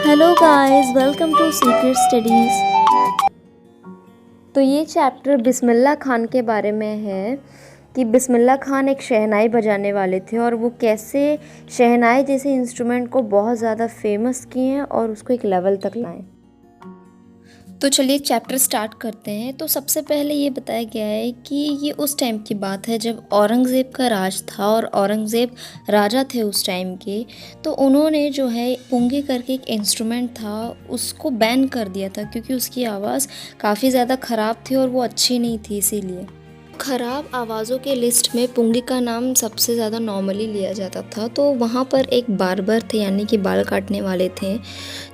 Hello guys, welcome to secret studies. तो ये chapter Bismillah Khan के बारे में है कि बिस्मिल्लाह खान एक शहनाई बजाने वाले थे और वो कैसे शहनाई जैसे इंस्ट्रूमेंट को बहुत ज़्यादा फेमस किए और उसको एक लेवल तक लाएं। तो चलिए चैप्टर स्टार्ट करते हैं। तो सबसे पहले ये बताया गया है कि ये उस टाइम की बात है जब औरंगज़ेब का राज था और औरंगज़ेब राजा थे उस टाइम के। तो उन्होंने जो है पुंगी करके एक इंस्ट्रूमेंट था उसको बैन कर दिया था क्योंकि उसकी आवाज़ काफ़ी ज़्यादा ख़राब थी और वो अच्छी नहीं थी। इसीलिए ख़राब आवाज़ों के लिस्ट में पुंगी का नाम सबसे ज़्यादा नॉर्मली लिया जाता था। तो वहाँ पर एक बार्बर थे, यानी कि बाल काटने वाले थे।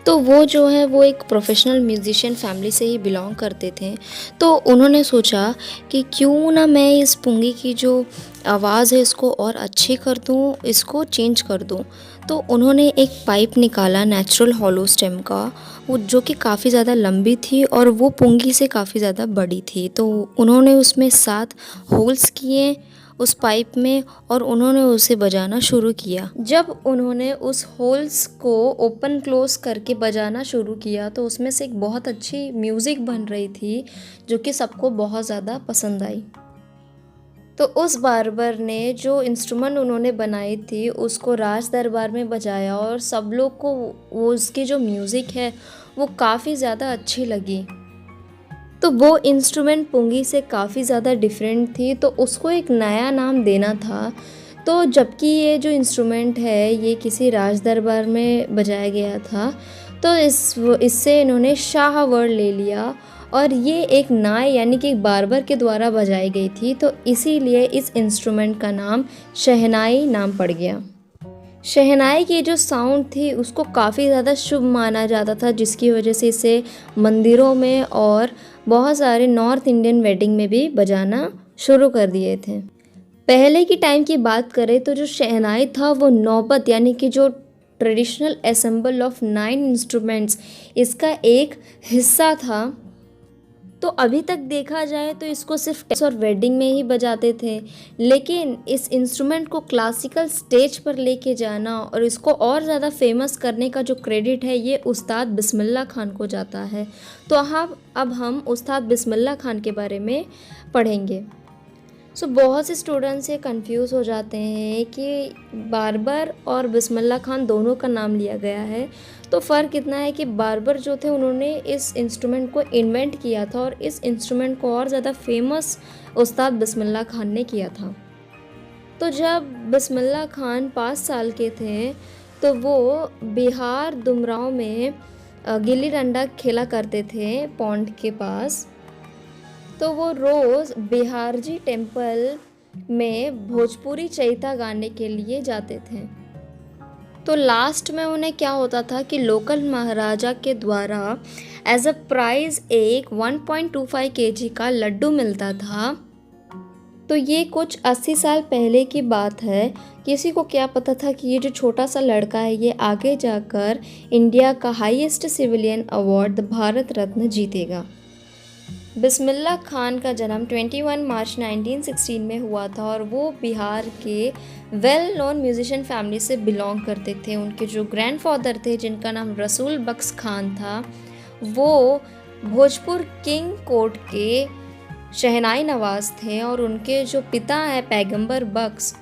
तो वो जो है वो एक प्रोफेशनल म्यूज़िशियन फैमिली से ही बिलोंग करते थे। तो उन्होंने सोचा कि क्यों ना मैं इस पुंगी की जो आवाज़ है इसको और अच्छी कर दूँ, इसको चेंज कर दूँ। तो उन्होंने एक पाइप निकाला नेचुरल हॉलो स्टेम का, वो जो कि काफ़ी ज़्यादा लंबी थी और वो पुंगी से काफ़ी ज़्यादा बड़ी थी। तो उन्होंने उसमें 7 होल्स किए उस पाइप में और उन्होंने उसे बजाना शुरू किया। जब उन्होंने उस होल्स को ओपन क्लोज करके बजाना शुरू किया तो उसमें से एक बहुत अच्छी म्यूज़िक बन रही थी जो कि सबको बहुत ज़्यादा पसंद आई। तो उस बार्बर ने जो इंस्ट्रूमेंट उन्होंने बनाई थी उसको राज दरबार में बजाया और सब लोग को वो उसकी जो म्यूज़िक है वो काफ़ी ज़्यादा अच्छी लगी। तो वो इंस्ट्रूमेंट पुंगी से काफ़ी ज़्यादा डिफरेंट थी तो उसको एक नया नाम देना था। तो जबकि ये जो इंस्ट्रूमेंट है ये किसी राज दरबार में बजाया गया था तो इससे इन्होंने शाह वर्ड ले लिया और ये एक नाई यानी कि एक बार्बर के द्वारा बजाई गई थी। तो इसीलिए इस इंस्ट्रूमेंट का नाम शहनाई नाम पड़ गया। शहनाई की जो साउंड थी उसको काफ़ी ज़्यादा शुभ माना जाता था जिसकी वजह से इसे मंदिरों में और बहुत सारे नॉर्थ इंडियन वेडिंग में भी बजाना शुरू कर दिए थे। पहले की टाइम की बात करें तो जो शहनाई था वो नौबत यानी कि जो ट्रेडिशनल असेंबल ऑफ 9 इंस्ट्रूमेंट्स इसका एक हिस्सा था। तो अभी तक देखा जाए तो इसको सिर्फ टेस्ट और वेडिंग में ही बजाते थे, लेकिन इस इंस्ट्रूमेंट को क्लासिकल स्टेज पर लेके जाना और इसको और ज़्यादा फेमस करने का जो क्रेडिट है ये उस्ताद बिस्मिल्लाह खान को जाता है। तो अब हम उस्ताद बिस्मिल्लाह खान के बारे में पढ़ेंगे। बहुत से स्टूडेंट्स ये कंफ्यूज हो जाते हैं कि बार्बर और बिस्मिल्लाह खान दोनों का नाम लिया गया है। तो फ़र्क इतना है कि बार्बर जो थे उन्होंने इस इंस्ट्रूमेंट को इन्वेंट किया था और इस इंस्ट्रूमेंट को और ज़्यादा फेमस उस्ताद बिस्मिल्लाह खान ने किया था। तो जब बिस्मिल्लाह खान 5 साल के थे तो वो बिहार दुमराव में गिल्ली डंडा खेला करते थे पौंड के पास। तो वो रोज़ बिहारजी टेम्पल में भोजपुरी चैता गाने के लिए जाते थे। तो लास्ट में उन्हें क्या होता था कि लोकल महाराजा के द्वारा एज अ प्राइज़ एक 1.25 केजी का लड्डू मिलता था। तो ये कुछ 80 साल पहले की बात है। किसी को क्या पता था कि ये जो छोटा सा लड़का है ये आगे जाकर इंडिया का highest civilian award Bharat Ratna जीतेगा। बिस्मिल्लाह खान का जन्म 21 मार्च 1916 में हुआ था और वो बिहार के वेल नोन म्यूजिशियन फैमिली से बिलोंग करते थे। उनके जो ग्रैंडफादर थे जिनका नाम रसूल बख्श खान था वो भोजपुर किंग कोर्ट के शहनाई नवाज थे और उनके जो पिता हैं पैगंबर बख्श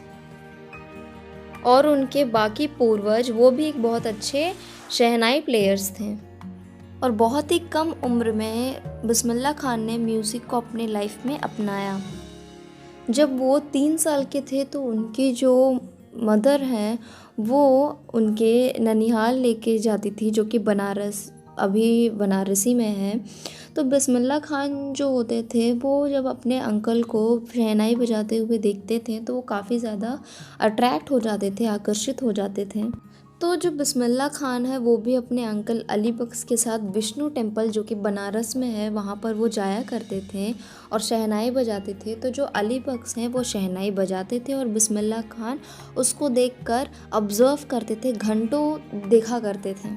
और उनके बाकी पूर्वज वो भी एक बहुत अच्छे शहनाई प्लेयर्स थे। और बहुत ही कम उम्र में बिस्मिल्लाह खान ने म्यूज़िक को अपने लाइफ में अपनाया। जब वो 3 साल के थे तो उनकी जो मदर हैं वो उनके ननिहाल लेके जाती थी जो कि बनारस अभी बनारसी में है। तो बिस्मिल्लाह खान जो होते थे वो जब अपने अंकल को शहनाई बजाते हुए देखते थे तो वो काफ़ी ज़्यादा अट्रैक्ट हो जाते थे, आकर्षित हो जाते थे। तो जो बिस्मिल्लाह खान है वो भी अपने अंकल अली बख्श के साथ विष्णु टेम्पल जो कि बनारस में है वहाँ पर वो जाया करते थे और शहनाई बजाते थे। तो जो अली बख्श हैं वो शहनाई बजाते थे और बिस्मिल्लाह खान उसको देखकर ऑब्ज़र्व करते थे, घंटों देखा करते थे।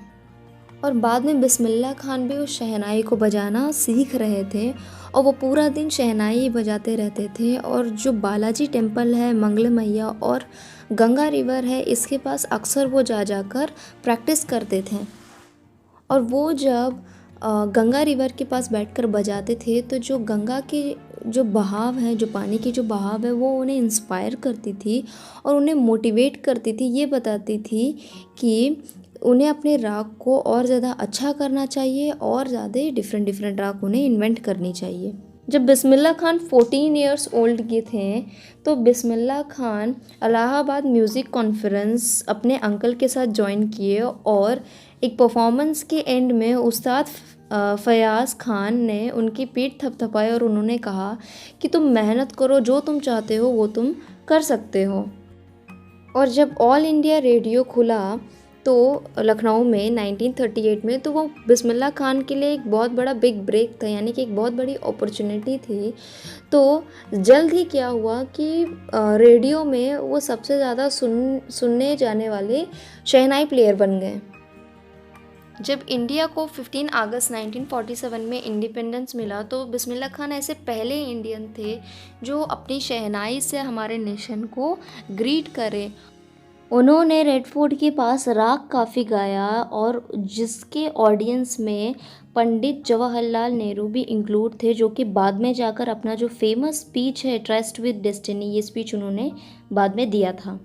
और बाद में बिस्मिल्लाह खान भी उस शहनाई को बजाना सीख रहे थे और वो पूरा दिन शहनाई ही बजाते रहते थे। और जो बालाजी टेम्पल है, मंगल मैया और गंगा रिवर है इसके पास अक्सर वो जा जाकर प्रैक्टिस करते थे। और वो जब गंगा रिवर के पास बैठकर बजाते थे तो जो गंगा के जो बहाव है, जो पानी की जो बहाव है, वो उन्हें इंस्पायर करती थी और उन्हें मोटिवेट करती थी। ये बताती थी कि उन्हें अपने राग को और ज़्यादा अच्छा करना चाहिए और ज़्यादा डिफरेंट डिफरेंट राग उन्हें इन्वेंट करनी चाहिए। जब बिस्मिल्लाह खान 14 ईयर्स ओल्ड के थे तो बिस्मिल्लाह खान इलाहाबाद म्यूज़िक कॉन्फ्रेंस अपने अंकल के साथ ज्वाइन किए और एक परफॉर्मेंस के एंड में उस्ताद फ़याज़ खान ने उनकी पीठ थपथपाई और उन्होंने कहा कि तुम मेहनत करो, जो तुम चाहते हो वो तुम कर सकते हो। और जब ऑल इंडिया रेडियो खुला तो लखनऊ में 1938 में, तो वो बिस्मिल्लाह खान के लिए एक बहुत बड़ा बिग ब्रेक था, यानी कि एक बहुत बड़ी अपॉर्चुनिटी थी। तो जल्द ही क्या हुआ कि रेडियो में वो सबसे ज़्यादा सुनने जाने वाले शहनाई प्लेयर बन गए। जब इंडिया को 15 अगस्त 1947 में इंडिपेंडेंस मिला तो बिस्मिल्लाह खान ऐसे पहले इंडियन थे जो अपनी शहनाई से हमारे नेशन को ग्रीट करे। उन्होंने रेड फोर्ट के पास राग काफ़ी गाया और जिसके ऑडियंस में पंडित जवाहरलाल नेहरू भी इंक्लूड थे, जो कि बाद में जाकर अपना जो फेमस स्पीच है ट्रस्ट विद डेस्टिनी, ये स्पीच उन्होंने बाद में दिया था।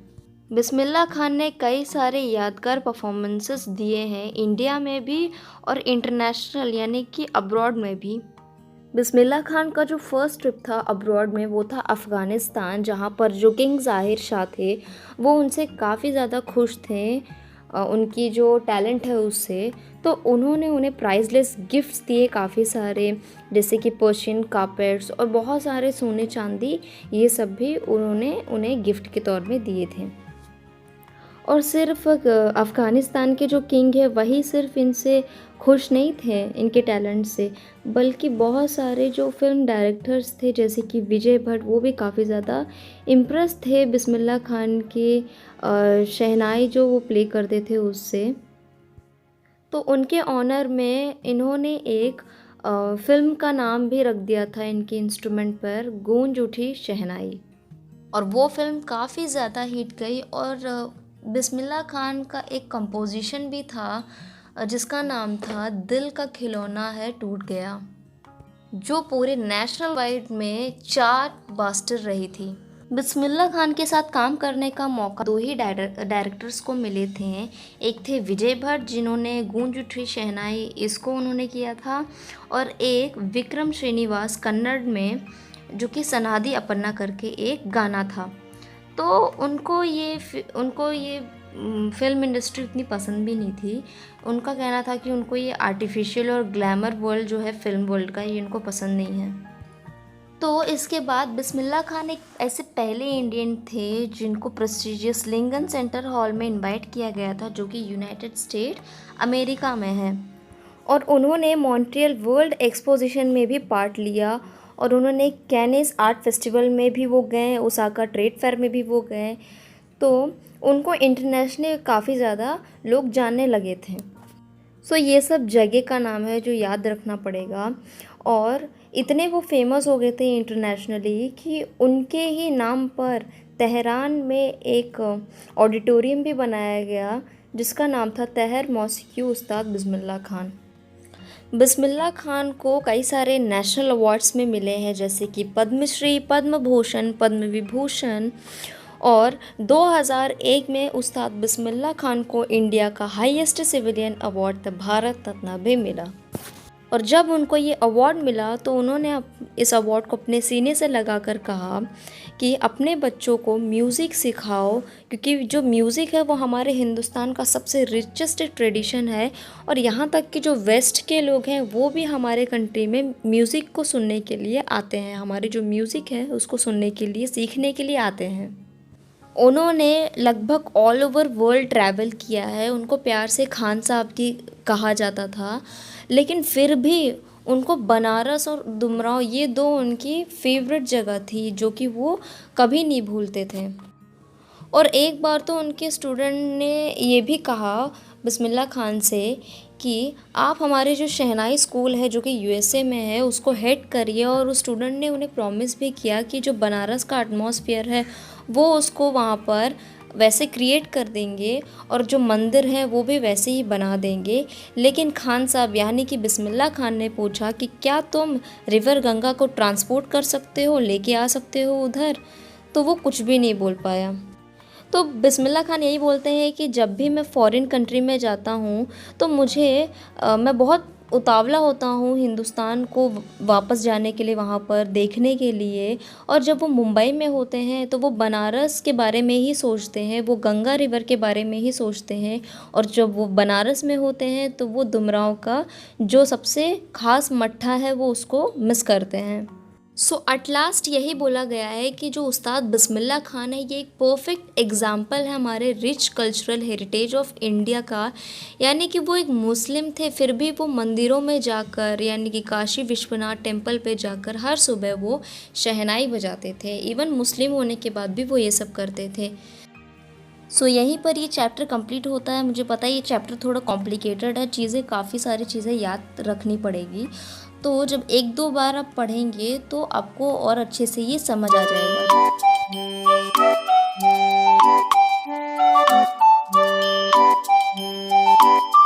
बिस्मिल्लाह खान ने कई सारे यादगार परफॉर्मेंसेस दिए हैं इंडिया में भी और इंटरनेशनल यानी कि अब्रॉड में भी। बिस्मिल्लाह खान का जो फर्स्ट ट्रिप था अब्रॉड में वो था अफ़गानिस्तान, जहाँ पर जो किंग ज़ाहिर शाह थे वो उनसे काफ़ी ज़्यादा खुश थे, उनकी जो टैलेंट है उससे। तो उन्होंने उन्हें प्राइसलेस गिफ्ट्स दिए काफ़ी सारे, जैसे कि पर्शियन कार्पेट्स और बहुत सारे सोने चांदी, ये सब भी उन्होंने उन्हें गिफ्ट के तौर में दिए थे। और सिर्फ अफ़गानिस्तान के जो किंग है वही सिर्फ इनसे खुश नहीं थे, इनके टैलेंट से, बल्कि बहुत सारे जो फिल्म डायरेक्टर्स थे जैसे कि विजय भट्ट, वो भी काफ़ी ज़्यादा इम्प्रेस थे बिस्मिल्लाह खान के शहनाई जो वो प्ले करते थे उससे। तो उनके ऑनर में इन्होंने एक फिल्म का नाम भी रख दिया था इनके इंस्ट्रूमेंट पर, गूंज उठी शहनाई। और वो फिल्म काफ़ी ज़्यादा हिट गई और बिस्मिल्लाह खान का एक कंपोजिशन भी था जिसका नाम था दिल का खिलौना है टूट गया, जो पूरे नेशनल वाइड में चार्ट बास्टर रही थी। बिस्मिल्लाह खान के साथ काम करने का मौका दो ही डायरेक्टर्स को मिले थे। एक थे विजय भट्ट जिन्होंने गूंज उठी शहनाई इसको उन्होंने किया था, और एक विक्रम श्रीनिवास कन्नड़ में, जो कि सनादि अपन्ना करके एक गाना था। तो उनको ये फिल्म इंडस्ट्री उतनी पसंद भी नहीं थी। उनका कहना था कि उनको ये आर्टिफिशियल और ग्लैमर वर्ल्ड जो है फिल्म वर्ल्ड का, ये उनको पसंद नहीं है। तो इसके बाद बिस्मिल्लाह खान एक ऐसे पहले इंडियन थे जिनको प्रेस्टिजियस लिंकन सेंटर हॉल में इनवाइट किया गया था, जो कि यूनाइटेड स्टेट अमेरिका में है। और उन्होंने मॉन्ट्रियल वर्ल्ड एक्सपोजिशन में भी पार्ट लिया और उन्होंने कैनिस आर्ट फेस्टिवल में भी वो गए, ओसाका ट्रेड फेयर में भी वो गए। तो उनको इंटरनेशनल काफ़ी ज़्यादा लोग जानने लगे थे। सो ये सब जगह का नाम है जो याद रखना पड़ेगा। और इतने वो फेमस हो गए थे इंटरनेशनली कि उनके ही नाम पर तेहरान में एक ऑडिटोरियम भी बनाया गया जिसका नाम था तहर मौसीकी उस्ताद बिस्मिल्लाह खान। बिस्मिल्लाह खान को कई सारे नेशनल अवार्ड्स में मिले हैं, जैसे कि पद्मश्री, पद्म भूषण, पद्म विभूषण, और 2001 में उस्ताद बिस्मिल्लाह खान को इंडिया का highest civilian award Bharat Ratna भी मिला। और जब उनको ये अवार्ड मिला तो उन्होंने इस अवार्ड को अपने सीने से लगाकर कहा कि अपने बच्चों को म्यूज़िक सिखाओ, क्योंकि जो म्यूज़िक है वो हमारे हिंदुस्तान का सबसे रिचेस्ट ट्रेडिशन है। और यहाँ तक कि जो वेस्ट के लोग हैं वो भी हमारे कंट्री में म्यूज़िक को सुनने के लिए आते हैं, हमारे जो म्यूज़िक है उसको सुनने के लिए, सीखने के लिए आते हैं। उन्होंने लगभग ऑल ओवर वर्ल्ड ट्रैवल किया है। उनको प्यार से खान साहब की कहा जाता था, लेकिन फिर भी उनको बनारस और दुमराव ये दो उनकी फेवरेट जगह थी जो कि वो कभी नहीं भूलते थे। और एक बार तो उनके स्टूडेंट ने ये भी कहा बिस्मिल्लाह खान से कि आप हमारे जो शहनाई स्कूल है जो कि यूएसए में है उसको हेड करिए। और उस स्टूडेंट ने उन्हें प्रॉमिस भी किया कि जो बनारस का एटमॉस्फेयर है वो उसको वहाँ पर वैसे क्रिएट कर देंगे और जो मंदिर है वो भी वैसे ही बना देंगे। लेकिन खान साहब यानी कि बिस्मिल्लाह खान ने पूछा कि क्या तुम रिवर गंगा को ट्रांसपोर्ट कर सकते हो, लेके आ सकते हो उधर? तो वो कुछ भी नहीं बोल पाया। तो बिस्मिल्लाह खान यही बोलते हैं कि जब भी मैं फ़ॉरेन कंट्री में जाता हूँ तो मैं बहुत उतावला होता हूँ हिंदुस्तान को वापस जाने के लिए, वहाँ पर देखने के लिए। और जब वो मुंबई में होते हैं तो वो बनारस के बारे में ही सोचते हैं, वो गंगा रिवर के बारे में ही सोचते हैं। और जब वो बनारस में होते हैं तो वो डुमरांव का जो सबसे ख़ास मट्ठा है वो उसको मिस करते हैं। सो एट लास्ट यही बोला गया है कि जो उस्ताद बिस्मिल्लाह खान है ये एक परफेक्ट एग्जाम्पल है हमारे rich cultural heritage of India का। यानी कि वो एक मुस्लिम थे, फिर भी वो मंदिरों में जाकर यानी कि काशी विश्वनाथ टेम्पल पे जाकर हर सुबह वो शहनाई बजाते थे। इवन मुस्लिम होने के बाद भी वो ये सब करते थे। सो यहीं पर ये चैप्टर कंप्लीट होता है। मुझे पता है ये चैप्टर थोड़ा कॉम्प्लिकेटेड है, काफ़ी सारी चीज़ें याद रखनी पड़ेगी। तो जब एक दो बार आप पढ़ेंगे तो आपको और अच्छे से ये समझ आ जाएगा।